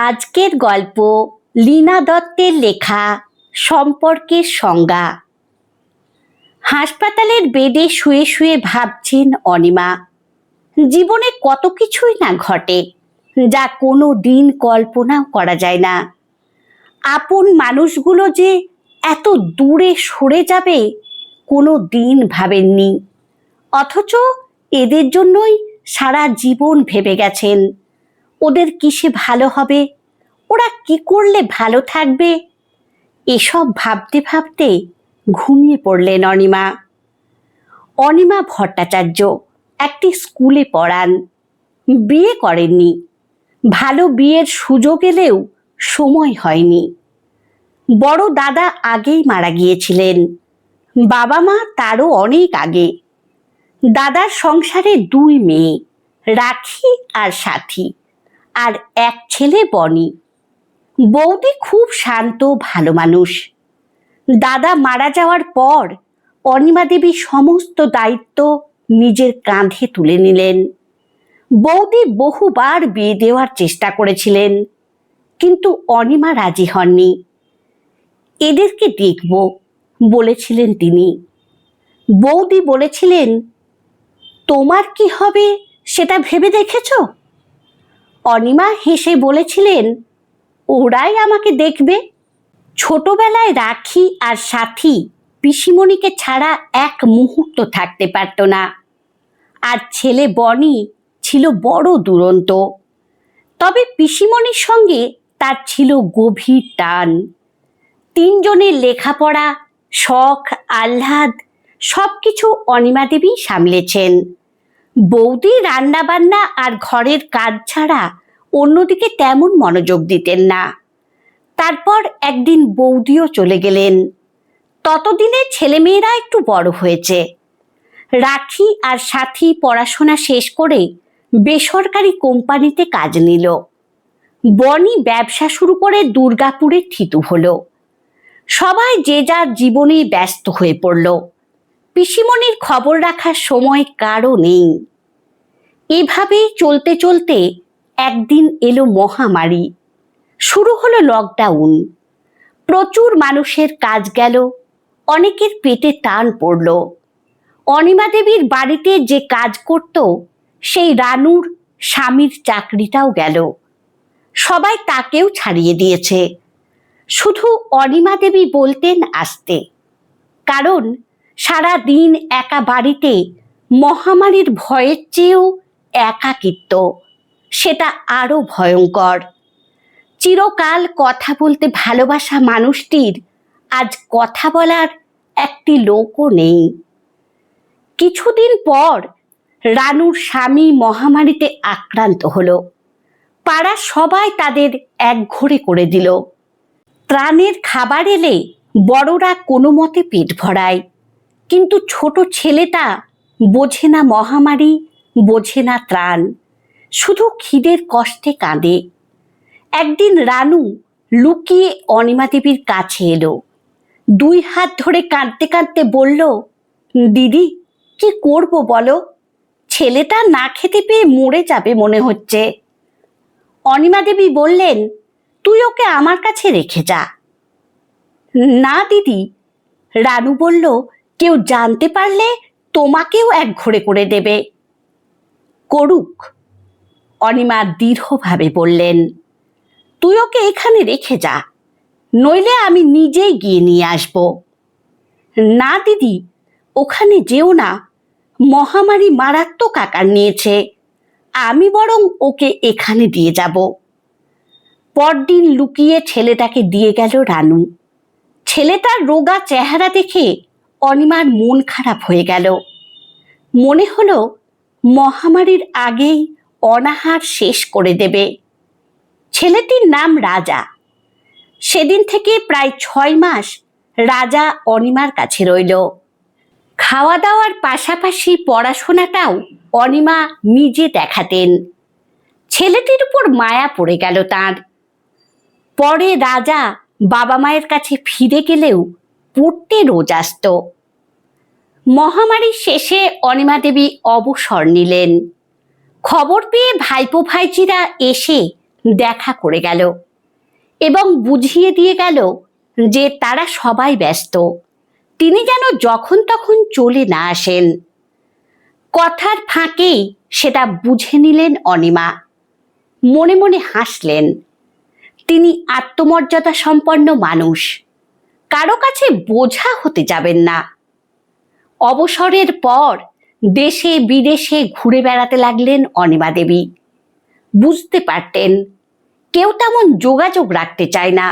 আজকের গল্প লীনা দত্তের লেখা সম্পর্কের সংজ্ঞা। হাসপাতালের বেডে শুয়ে শুয়ে ভাবছেন অনিমা। জীবনে কত কিছুই না ঘটে, যা কোনো দিন কল্পনাও করা যায় না। আপন মানুষগুলো যে এত দূরে সরে যাবে কোনো দিন ভাবেননি, অথচ এদের জন্যই সারা জীবন ভেবে গেছেন ওদের কিসে ভালো হবে, ওরা কি করলে ভালো থাকবে। এসব ভাবতে ভাবতে ঘুমিয়ে পড়লেন অনিমা। অনিমা ভট্টাচার্য একটি স্কুলে পড়ান, বিয়ে করেননি। ভালো বিয়ের সুযোগ এলেও সময় হয়নি। বড় দাদা আগেই মারা গিয়েছিলেন, বাবা মা তারও অনেক আগে। দাদার সংসারে 2 মেয়ে, রাখি আর সাথী, আর এক ছেলে বনি। বৌদি খুব শান্ত ভালো মানুষ। দাদা মারা যাওয়ার পর অনিমা দেবী সমস্ত দায়িত্ব নিজের কাঁধে তুলে নিলেন। বৌদি বহুবার বিয়ে দেওয়ার চেষ্টা করেছিলেন, কিন্তু অনিমা রাজি হননি। এদেরকে দেখব বলেছিলেন তিনি। বৌদি বলেছিলেন, তোমার কি হবে সেটা ভেবে দেখেছ? অনিমা হেসে বলেছিলেন, ওরাই আমাকে দেখবে। ছোটবেলায় রাখি আর সাথী পিসিমণিকে ছাড়া এক মুহূর্ত থাকতে পারত না। আর ছেলে বনি ছিল বড় দুরন্ত। তবে পিসিমণির সঙ্গে তার ছিল গভীর টান। 3 জনের লেখাপড়া, শখ, আহ্লাদ সবকিছু অনিমা দেবী সামলেছেন। বৌদি রান্নাবান্না আর ঘরের কাজ ছাড়া অন্যদিকে তেমন মনোযোগ দিতেন না। তারপর একদিন বৌদিও চলে গেলেন। ততদিনে ছেলেমেয়েরা একটু বড় হয়েছে। রাখি আর সাথী পড়াশোনা শেষ করে বেসরকারি কোম্পানিতে কাজ নিল। বনি ব্যবসা শুরু করে দুর্গাপুরে থিতু হলো। সবাই যে যার জীবনে ব্যস্ত হয়ে পড়ল। পিসিমণির খবর রাখার সময় কারও নেই। এভাবেই চলতে চলতে একদিন এলো মহামারী। শুরু হলো লকডাউন। প্রচুর মানুষের কাজ গেল, অনেকের পেটে টান পড়ল। অনিমা দেবীর বাড়িতে যে কাজ করত সেই রানুর স্বামীর চাকরিটাও গেল। সবাই তাকেও ছাড়িয়ে দিয়েছে। শুধু অনিমা দেবী বলতেন আসতে, কারণ সারা দিন একা বাড়িতে মহামারীর ভয়ের চেয়েও একাকিত্ব, সেটা আরো ভয়ঙ্কর। চিরকাল কথা বলতে ভালোবাসা মানুষটির আজ কথা বলার একটি লোকও নেই। কিছুদিন পর রানুর স্বামী মহামারীতে আক্রান্ত হলো। পাড়ার সবাই তাদের একঘরে করে দিল। ত্রাণের খাবার এলে বড়রা কোনো মতে পেট ভরায়, কিন্তু ছোট ছেলেটা বোঝে না মহামারী, বোঝে না ত্রাণ, শুধু খিদের কষ্টে কাঁদে। একদিন রানু লুকিয়ে অনিমা দেবীর কাছে এলো। 2 হাত ধরে কাঁদতে কাঁদতে বলল, দিদি কি করব বলো, ছেলেটা না খেতে পেয়ে মরে যাবে মনে হচ্ছে। অনিমা দেবী বললেন, তুই ওকে আমার কাছে রেখে যা। না দিদি, রানু বলল, কেউ জানতে পারলে তোমাকেও একঘরে করে দেবে। করুক, অনিমা দৃঢ়ভাবে বললেন, তুই ওকে এখানে রেখে যা, নইলে আমি নিজেই গিয়ে নিয়ে আসব। না দিদি, ওখানে যেও না, মহামারী মারাত্মক আকার নিয়েছে, আমি বরং ওকে এখানে দিয়ে যাব। পরদিন লুকিয়ে ছেলেটাকে দিয়ে গেল রানু। ছেলেটার রোগা চেহারা দেখে অনিমার মন খারাপ হয়ে গেল। মনে হলো মহামারীর আগেই অনাহার শেষ করে দেবে। ছেলেটির নাম রাজা। সেদিন থেকে প্রায় 6 মাস রাজা অনিমার কাছে রইল। খাওয়া দাওয়ার পাশাপাশি পড়াশোনাটাও অনিমা নিজে দেখাতেন। ছেলেটির উপর মায়া পড়ে গেল তার। পরে রাজা বাবা মায়ের কাছে ফিরে গেলেও পড়তে রোজ আসত। মহামারীর শেষে অনিমা দেবী অবসর নিলেন। খবর পেয়ে ভাইপো ভাইজিরা এসে দেখা করে গেল এবং বুঝিয়ে দিয়ে গেল যে তারা সবাই ব্যস্ত, তিনি যেন যখন তখন চলে না আসেন। কথার ফাঁকেই সেটা বুঝে নিলেন অনিমা। মনে মনে হাসলেন। তিনি আত্মমর্যাদা সম্পন্ন মানুষ, কারো কাছে বোঝা হতে যাবেন না। অবসরের পর দেশে বিদেশে ঘুরে বেড়াতে লাগলেন অনিমা দেবী। বুঝতে পারতেন কেউ তেমন যোগাযোগ রাখতে চায় না,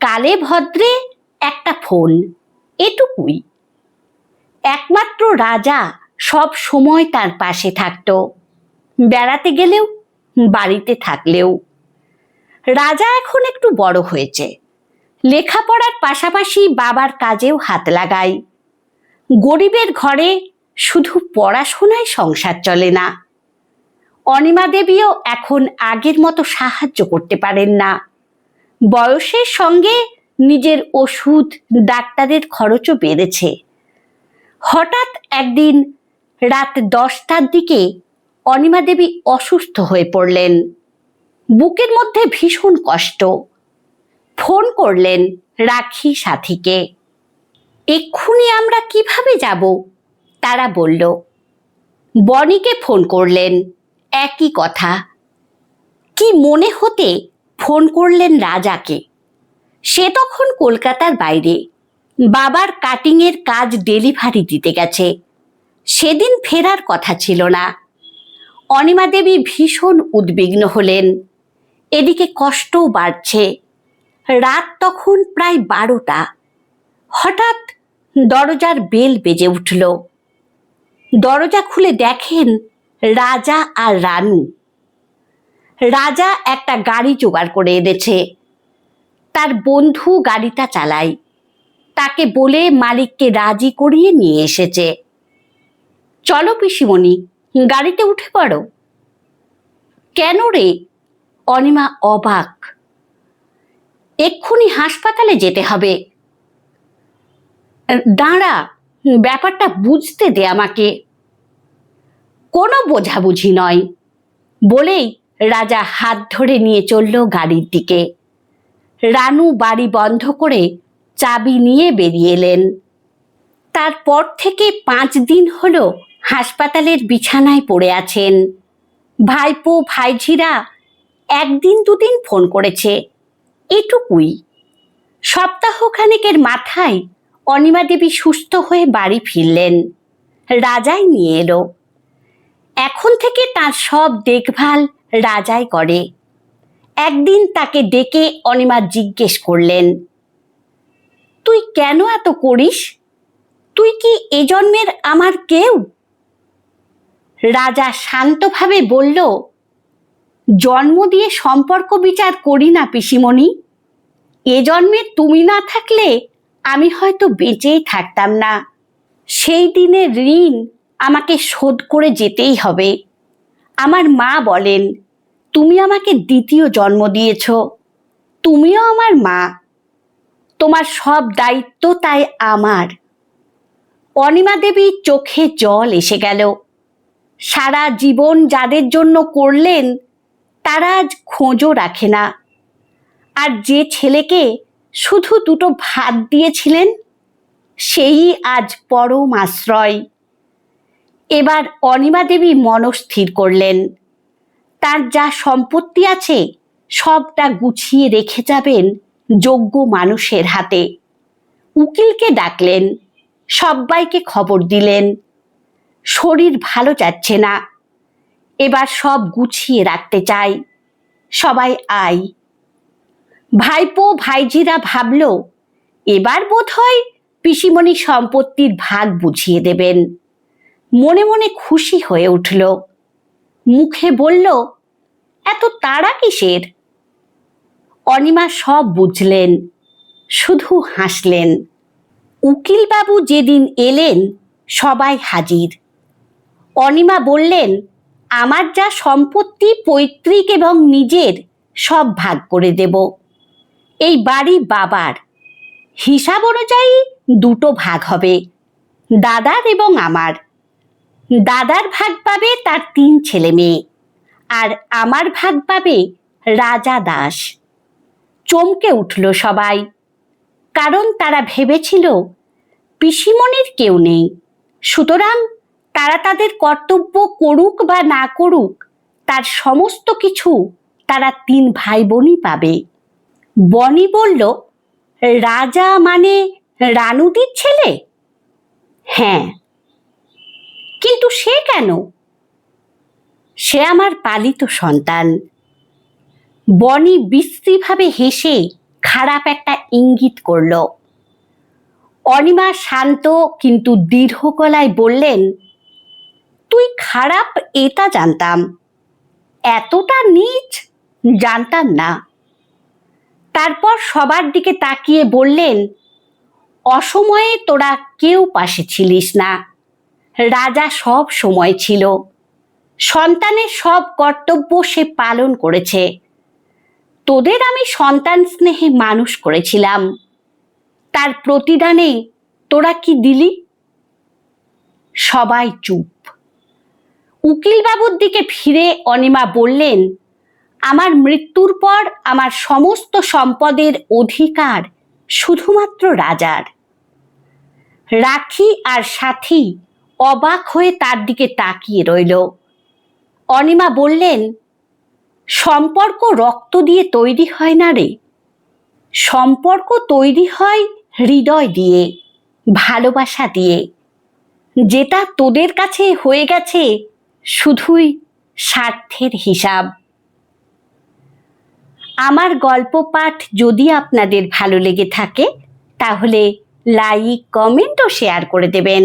কালে ভদ্রে একটা ফোন, এটুকুই। একমাত্র রাজা সব সময় তার পাশে থাকত, বেড়াতে গেলেও বাড়িতে থাকলেও। রাজা এখন একটু বড় হয়েছে, লেখাপড়ার পাশাপাশি বাবার কাজেও হাত লাগায়। গরিবের ঘরে শুধু পড়াশোনায় সংসার চলে না। অনিমা দেবীও এখন আগের মতো সাহায্য করতে পারেন না। বয়সের সঙ্গে নিজের ওষুধ ডাক্তারের খরচও বেড়েছে। হঠাৎ একদিন রাত 10টার দিকে অনিমা দেবী অসুস্থ হয়ে পড়লেন। বুকের মধ্যে ভীষণ কষ্ট। ফোন করলেন রাখি সাথীকে। এক্ষুনি আমরা কিভাবে যাব? তারা বলল। বনিকে ফোন করলেন, একই কথা। কি মনে হতে ফোন করলেন রাজাকে। সে তখন কলকাতার বাইরে, বাবার কাটিংয়ের কাজ ডেলিভারি দিতে গেছে। সেদিন ফেরার কথা ছিল না। অনিমা দেবী ভীষণ উদ্বিগ্ন হলেন। এদিকে কষ্টও বাড়ছে। রাত তখন প্রায় 12টা। হঠাৎ দরজার বেল বেজে উঠল। দরজা খুলে দেখেন রাজা আর রানু। রাজা একটা গাড়ি জোগাড় করে এনেছে। তার বন্ধু গাড়িটা চালায়। তাকে বলে মালিককে রাজি করিয়ে নিয়ে এসেছে। চলো পিসিমণি, গাড়িতে উঠে পড়ো। কেন রে? অনিমা অবাক। এক্ষুনি হাসপাতালে যেতে হবে। দাঁড়া, ব্যাপারটা বুঝতে দে আমাকে। কোনো বোঝাবুঝি নয় বলেই রাজা হাত ধরে নিয়ে চলল গাড়ির দিকে। রানু বাড়ি বন্ধ করে চাবি নিয়ে বেরিয়ে এলেন। তারপর থেকে 5 দিন হলো হাসপাতালের বিছানায় পড়ে আছেন। ভাইপো ভাইঝিরা 1 দিন 2 দিন ফোন করেছে, এটুকুই। সপ্তাহখানেকের মাথায় অনিমা দেবী সুস্থ হয়ে বাড়ি ফিরলেন। রাজাই নিয়ে এলো। এখন থেকে তার সব দেখভাল রাজাই করে। একদিন তাকে ডেকে অনিমা জিজ্ঞেস করলেন, তুই কেন এত করিস? তুই কি এ জন্মের আমার কেউ? রাজা শান্তভাবে বলল, জন্ম দিয়ে সম্পর্ক বিচার করি না পিসিমণি। এ জন্মে তুমি না থাকলে আমি হয়তো বেঁচেই থাকতাম না। সেই দিনের ঋণ আমাকে শোধ করে যেতেই হবে। আমার মা বলেন, তুমি আমাকে দ্বিতীয় জন্ম দিয়েছ, তুমিও আমার মা। তোমার সব দায়িত্ব তাই আমার। অনিমা দেবীর চোখে জল এসে গেল। সারা জীবন যাদের জন্য করলেন তারা আজ খোঁজও রাখে না। আর যে ছেলেকে শুধু 2টো ভাত দিয়েছিলেন সেই আজ পরম আশ্রয়। এবার অনিমা দেবী মনস্থির করলেন, তার যা সম্পত্তি আছে সবটা গুছিয়ে রেখে যাবেন যোগ্য মানুষের হাতে। উকিলকে ডাকলেন, সবাইকে খবর দিলেন। শরীর ভালো যাচ্ছে না, এবার সব গুছিয়ে রাখতে চাই, সবাই আয়। ভাইপো ভাইঝিরা ভাবল, এবার বোধহয় পিসিমণি সম্পত্তির ভাগ বুঝিয়ে দেবেন। মনে মনে খুশি হয়ে উঠল। মুখে বলল, এত তাড়া কিসের? অনিমা সব বুঝলেন, শুধু হাসলেন। উকিলবাবু যেদিন এলেন সবাই হাজির। অনিমা বললেন, আমার যা সম্পত্তি পৈতৃক এবং নিজের সব ভাগ করে দেব। এই বাড়ি বাবার, হিসাব অনুযায়ী 2টো ভাগ হবে, দাদার এবং আমার। দাদার ভাগ পাবে তার 3 ছেলে মেয়ে, আর আমার ভাগ পাবে রাজা দাস। চমকে উঠল সবাই, কারণ তারা ভেবেছিল পিসিমণির কেউ নেই, সুতরাং তারা তাদের কর্তব্য করুক বা না করুক, তার সমস্ত কিছু তারা 3 ভাই বোনই পাবে। বনি বলল, রাজা মানে রানুদির ছেলে? হ্যাঁ। কিন্তু সে কেন? সে আমার পালিত সন্তান। বনি বিশ্রীভাবে হেসে খারাপ একটা ইঙ্গিত করল। অনিমা শান্ত কিন্তু দৃঢ় গলায় বললেন, তুই খারাপ এটা জানতাম, এতটা নীচ জানতাম না। তারপর সবার দিকে তাকিয়ে বললেন, অসময়ে তোরা কেউ পাশে ছিলিস না, রাজা সব সময় ছিল। সন্তানের সব কর্তব্য সে পালন করেছে। তোদের আমি সন্তান স্নেহে মানুষ করেছিলাম, তার প্রতিদানে তোরা কি দিলি? সবাই চুপ। উকিলবাবুর দিকে ফিরে অনিমা বললেন, আমার মৃত্যুর পর আমার সমস্ত সম্পদের অধিকার শুধুমাত্র রাজার। রাখি আর সাথী অবাক হয়ে তার দিকে তাকিয়ে রইল। অনিমা বললেন, সম্পর্ক রক্ত দিয়ে তৈরি হয় না রে, সম্পর্ক তৈরি হয় হৃদয় দিয়ে, ভালোবাসা দিয়ে। যেটা তোদের কাছে হয়ে গেছে শুধুই স্বার্থের হিসাব। আমার গল্প পাঠ যদি আপনাদের ভালো লেগে থাকে তাহলে লাইক, কমেন্ট ও শেয়ার করে দেবেন।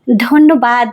ধন্যবাদ।